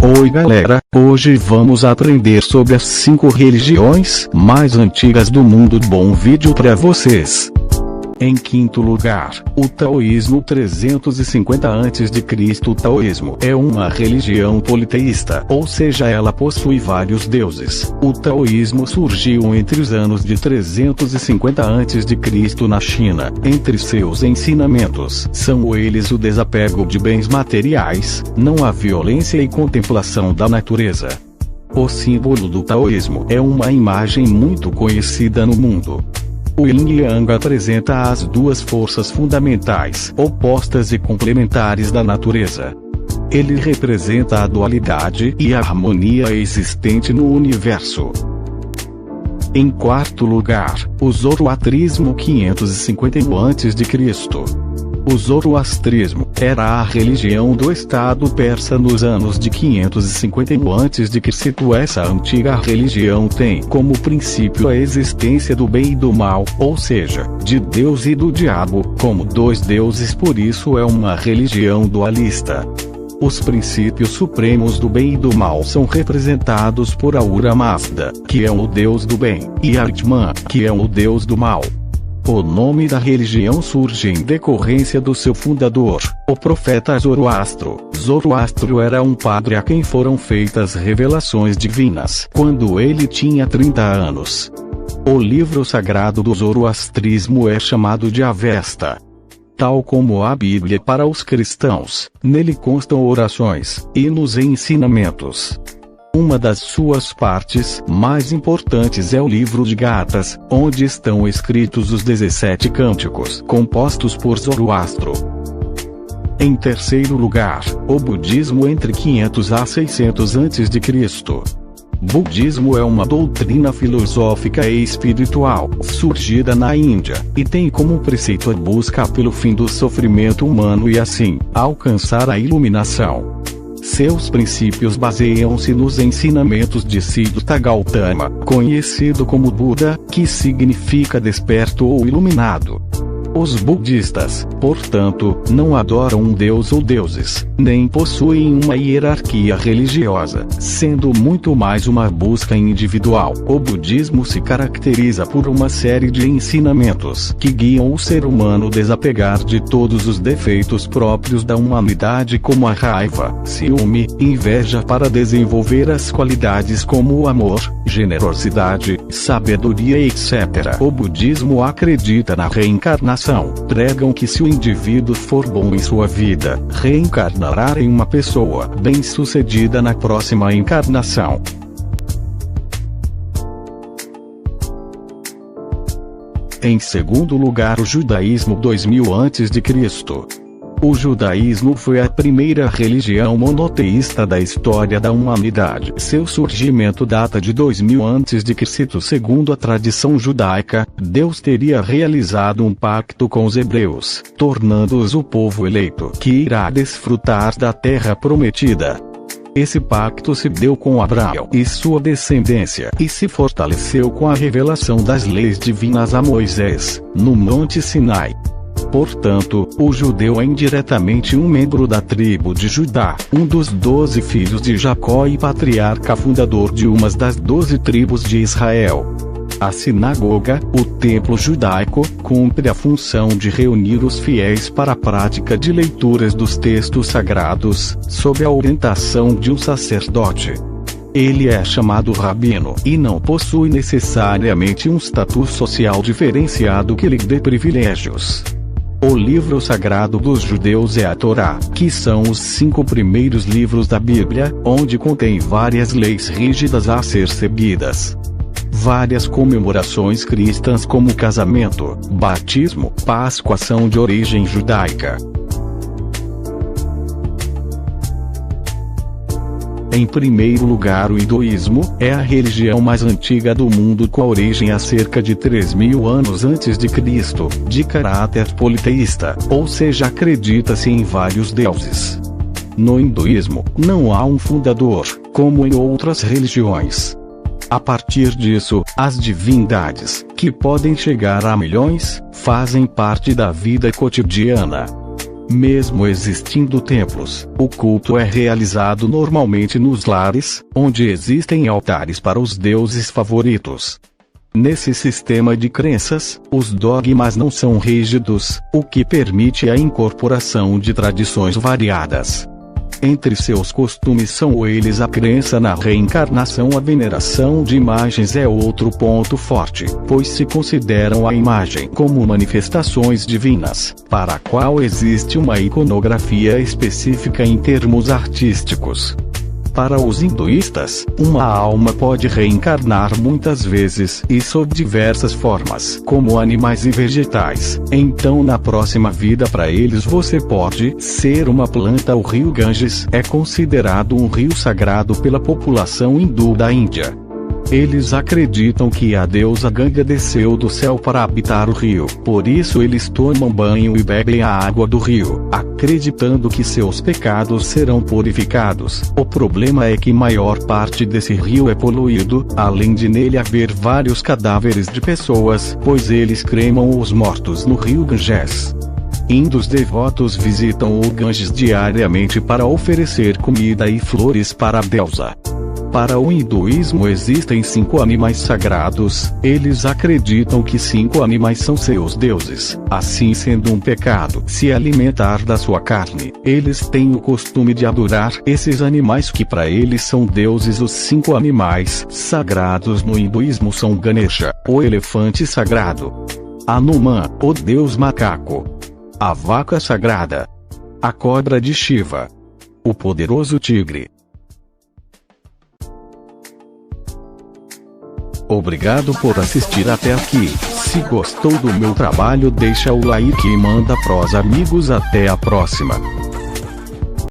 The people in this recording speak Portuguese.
Oi galera, hoje vamos aprender sobre as 5 religiões mais antigas do mundo. Bom vídeo pra vocês! Em quinto lugar, o taoísmo. 350 a.C. O taoísmo é uma religião politeísta, ou seja, ela possui vários deuses. O taoísmo surgiu entre os anos de 350 a.C. na China. Entre seus ensinamentos são eles o desapego de bens materiais, não a violência e contemplação da natureza. O símbolo do taoísmo é uma imagem muito conhecida no mundo. O Yin e Yang apresenta as duas forças fundamentais, opostas e complementares da natureza. Ele representa a dualidade e a harmonia existente no universo. Em quarto lugar, o zoroastrismo. 551 a.C. O zoroastrismo era a religião do Estado persa nos anos de 551 a.C. Essa antiga religião tem como princípio a existência do bem e do mal, ou seja, de Deus e do diabo, como dois deuses. Por isso é uma religião dualista. Os princípios supremos do bem e do mal são representados por Ahura Mazda, que é o deus do bem, e Atman, que é o deus do mal. O nome da religião surge em decorrência do seu fundador, o profeta Zoroastro. Zoroastro era um padre a quem foram feitas revelações divinas quando ele tinha 30 anos. O livro sagrado do zoroastrismo é chamado de Avesta. Tal como a Bíblia para os cristãos, nele constam orações, hinos e ensinamentos. Uma das suas partes mais importantes é o livro de Gatas, onde estão escritos os 17 cânticos compostos por Zoroastro. Em terceiro lugar, o budismo. Entre 500 a 600 a.C. Budismo é uma doutrina filosófica e espiritual, surgida na Índia, e tem como preceito a busca pelo fim do sofrimento humano e assim, alcançar a iluminação. Seus princípios baseiam-se nos ensinamentos de Siddhartha Gautama, conhecido como Buda, que significa desperto ou iluminado. Os budistas, portanto, não adoram um deus ou deuses, nem possuem uma hierarquia religiosa, sendo muito mais uma busca individual. O budismo se caracteriza por uma série de ensinamentos que guiam o ser humano a desapegar de todos os defeitos próprios da humanidade, como a raiva, ciúme, inveja, para desenvolver as qualidades como o amor, generosidade, sabedoria, etc. O budismo acredita na reencarnação. Pregam que se o indivíduo for bom em sua vida, reencarnará em uma pessoa bem-sucedida na próxima encarnação. Em segundo lugar, o judaísmo. 2000 a.C. O judaísmo foi a primeira religião monoteísta da história da humanidade. Seu surgimento data de 2000 a.C. Segundo a tradição judaica, Deus teria realizado um pacto com os hebreus, tornando-os o povo eleito, que irá desfrutar da terra prometida. Esse pacto se deu com Abraão e sua descendência, e se fortaleceu com a revelação das leis divinas a Moisés, no Monte Sinai. Portanto, o judeu é indiretamente um membro da tribo de Judá, um dos 12 filhos de Jacó e patriarca fundador de uma das 12 tribos de Israel. A sinagoga, o templo judaico, cumpre a função de reunir os fiéis para a prática de leituras dos textos sagrados, sob a orientação de um sacerdote. Ele é chamado rabino e não possui necessariamente um status social diferenciado que lhe dê privilégios. O livro sagrado dos judeus é a Torá, que são os 5 primeiros livros da Bíblia, onde contém várias leis rígidas a ser seguidas. Várias comemorações cristãs como casamento, batismo, Páscoa são de origem judaica. Em primeiro lugar, o hinduísmo é a religião mais antiga do mundo, com origem há cerca de 3.000 anos antes de Cristo, de caráter politeísta, ou seja, acredita-se em vários deuses. No hinduísmo, não há um fundador, como em outras religiões. A partir disso, as divindades, que podem chegar a milhões, fazem parte da vida cotidiana. Mesmo existindo templos, o culto é realizado normalmente nos lares, onde existem altares para os deuses favoritos. Nesse sistema de crenças, os dogmas não são rígidos, o que permite a incorporação de tradições variadas. Entre seus costumes são eles a crença na reencarnação. A veneração de imagens é outro ponto forte, pois se consideram a imagem como manifestações divinas, para a qual existe uma iconografia específica em termos artísticos. Para os hinduístas, uma alma pode reencarnar muitas vezes e sob diversas formas, como animais e vegetais. Então, na próxima vida, para eles você pode ser uma planta. O rio Ganges é considerado um rio sagrado pela população hindu da Índia. Eles acreditam que a deusa Ganga desceu do céu para habitar o rio, por isso eles tomam banho e bebem a água do rio, acreditando que seus pecados serão purificados. O problema é que maior parte desse rio é poluído, além de nele haver vários cadáveres de pessoas, pois eles cremam os mortos no rio Ganges. Hindus devotos visitam o Ganges diariamente para oferecer comida e flores para a deusa. Para o hinduísmo existem 5 animais sagrados. Eles acreditam que 5 animais são seus deuses, assim sendo um pecado se alimentar da sua carne. Eles têm o costume de adorar esses animais que para eles são deuses. Os 5 animais sagrados no hinduísmo são Ganesha, o elefante sagrado; Hanuman, o deus macaco; a vaca sagrada; a cobra de Shiva; o poderoso tigre. Obrigado por assistir até aqui. Se gostou do meu trabalho, deixa o like e manda pros amigos. Até a próxima.